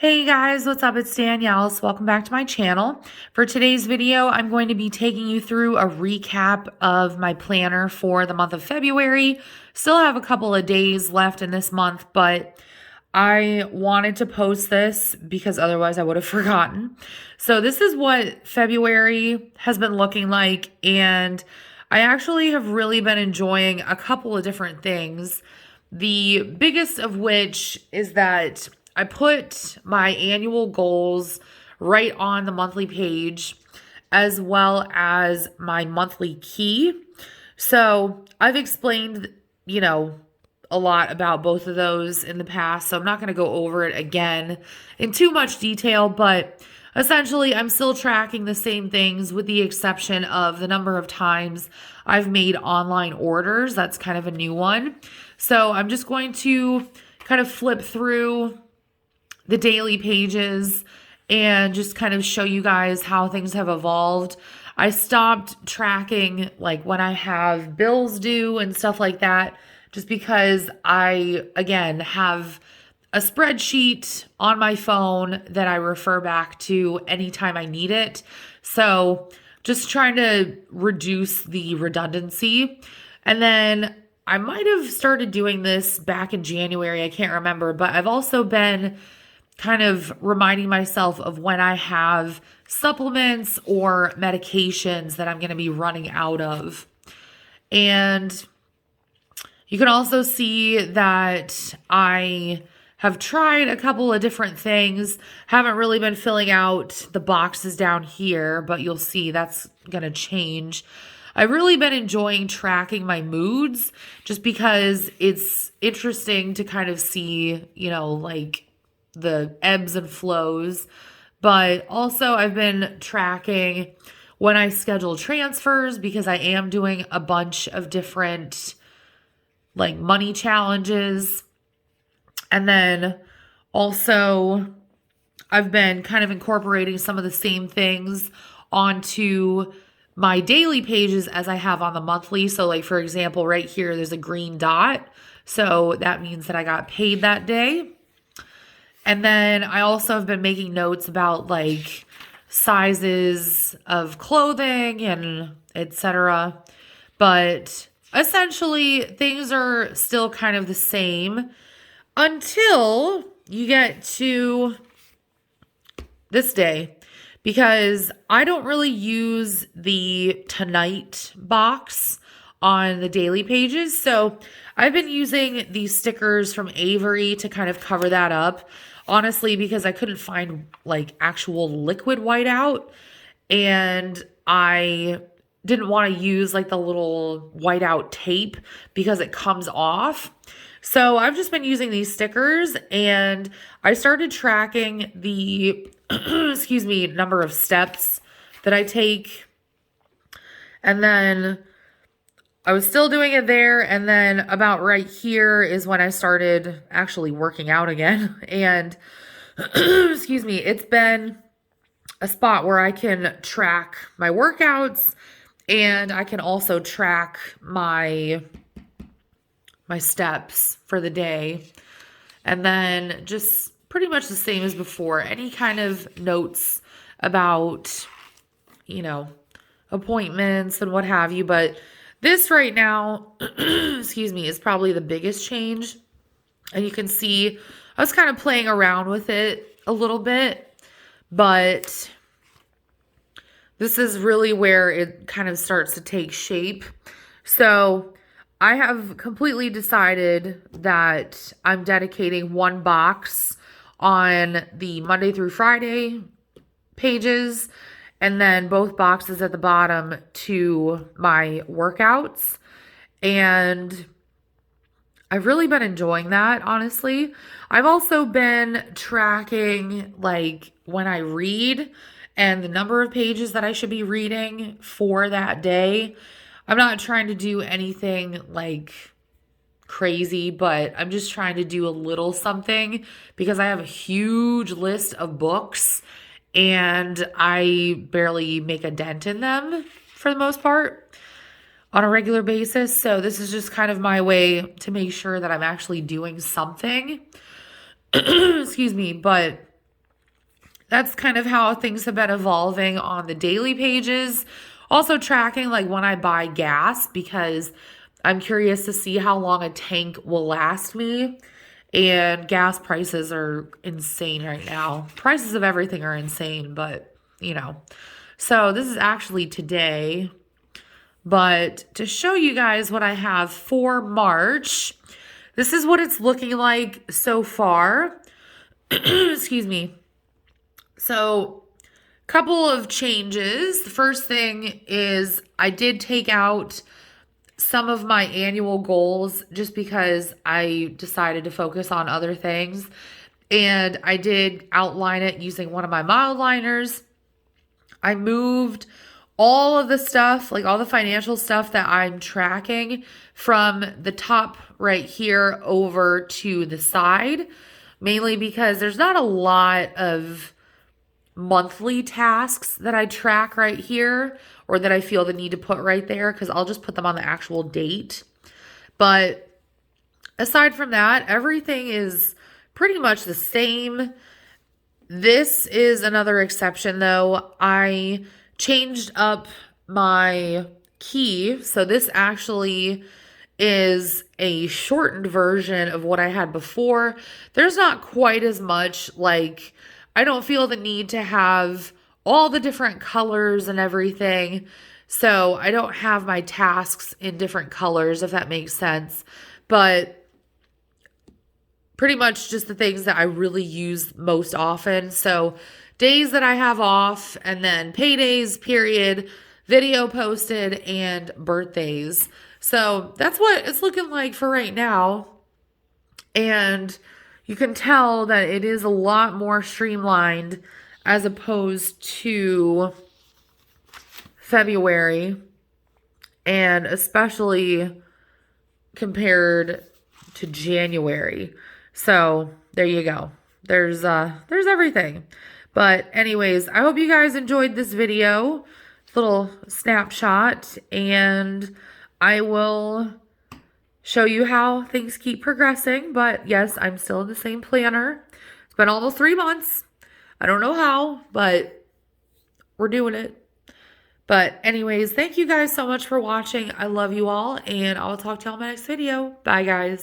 Hey guys, what's up? It's Danielle. So welcome back to my channel. For today's video, I'm going to be taking you through a recap of my planner for the month of February. Still have a couple of days left in this month, but I wanted to post this because otherwise I would have forgotten. So this is what February has been looking like, and I actually have really been enjoying a couple of different things. The biggest of which is that I put my annual goals right on the monthly page, as well as my monthly key. So I've explained, a lot about both of those in the past, so I'm not going to go over it again in too much detail, but essentially I'm still tracking the same things with the exception of the number of times I've made online orders. That's kind of a new one. So I'm just going to kind of flip through the daily pages and just kind of show you guys how things have evolved. I stopped tracking like when I have bills due and stuff like that, just because I, again, have a spreadsheet on my phone that I refer back to anytime I need it. So just trying to reduce the redundancy. And then I might have started doing this back in January. I can't remember, but I've also been kind of reminding myself of when I have supplements or medications that I'm going to be running out of. And you can also see that I have tried a couple of different things. Haven't really been filling out the boxes down here, but you'll see that's going to change. I've really been enjoying tracking my moods just because it's interesting to kind of see, like the ebbs and flows, but also I've been tracking when I schedule transfers because I am doing a bunch of different like money challenges. And then also I've been kind of incorporating some of the same things onto my daily pages as I have on the monthly. So like, for example, right here, there's a green dot. So that means that I got paid that day. And then I also have been making notes about like sizes of clothing and etc. But essentially things are still kind of the same until you get to this day, because I don't really use the tonight box on the daily pages. So I've been using these stickers from Avery to kind of cover that up. Honestly, because I couldn't find like actual liquid whiteout, and I didn't want to use like the little whiteout tape because it comes off. So I've just been using these stickers, and I started tracking the number of steps that I take. And then I was still doing it there, and then about right here is when I started actually working out again. And it's been a spot where I can track my workouts, and I can also track my steps for the day. And then just pretty much the same as before, any kind of notes about, appointments and what have you. But this right now, is probably the biggest change. And you can see I was kind of playing around with it a little bit, but this is really where it kind of starts to take shape. So I have completely decided that I'm dedicating one box on the Monday through Friday pages, and then both boxes at the bottom to my workouts. And I've really been enjoying that, honestly. I've also been tracking like when I read and the number of pages that I should be reading for that day. I'm not trying to do anything like crazy, but I'm just trying to do a little something because I have a huge list of books and I barely make a dent in them for the most part on a regular basis. So this is just kind of my way to make sure that I'm actually doing something. But that's kind of how things have been evolving on the daily pages. Also tracking like when I buy gas, because I'm curious to see how long a tank will last me. And gas prices are insane right now. Prices of everything are insane, but you know. So this is actually today. But to show you guys what I have for March, this is what it's looking like so far. Excuse me. So, couple of changes. The first thing is I did take out some of my annual goals just because I decided to focus on other things. And I did outline it using one of my mild liners. I moved all of the stuff, like all the financial stuff that I'm tracking, from the top right here over to the side, mainly because there's not a lot of monthly tasks that I track right here or that I feel the need to put right there, because I'll just put them on the actual date. But aside from that, everything is pretty much the same. This is another exception though. I changed up my key. So this actually is a shortened version of what I had before. There's not quite as much, like, I don't feel the need to have all the different colors and everything. So I don't have my tasks in different colors, if that makes sense. But pretty much just the things that I really use most often. So days that I have off, and then paydays, period, video posted, and birthdays. So that's what it's looking like for right now. And you can tell that it is a lot more streamlined as opposed to February, and especially compared to January. So there you go. There's everything. But anyways, I hope you guys enjoyed this video, little snapshot, and I will show you how things keep progressing. But yes, I'm still in the same planner. It's been almost 3 months. I don't know how, but we're doing it. But anyways, thank you guys so much for watching. I love you all, and I'll talk to you all in my next video. Bye, guys.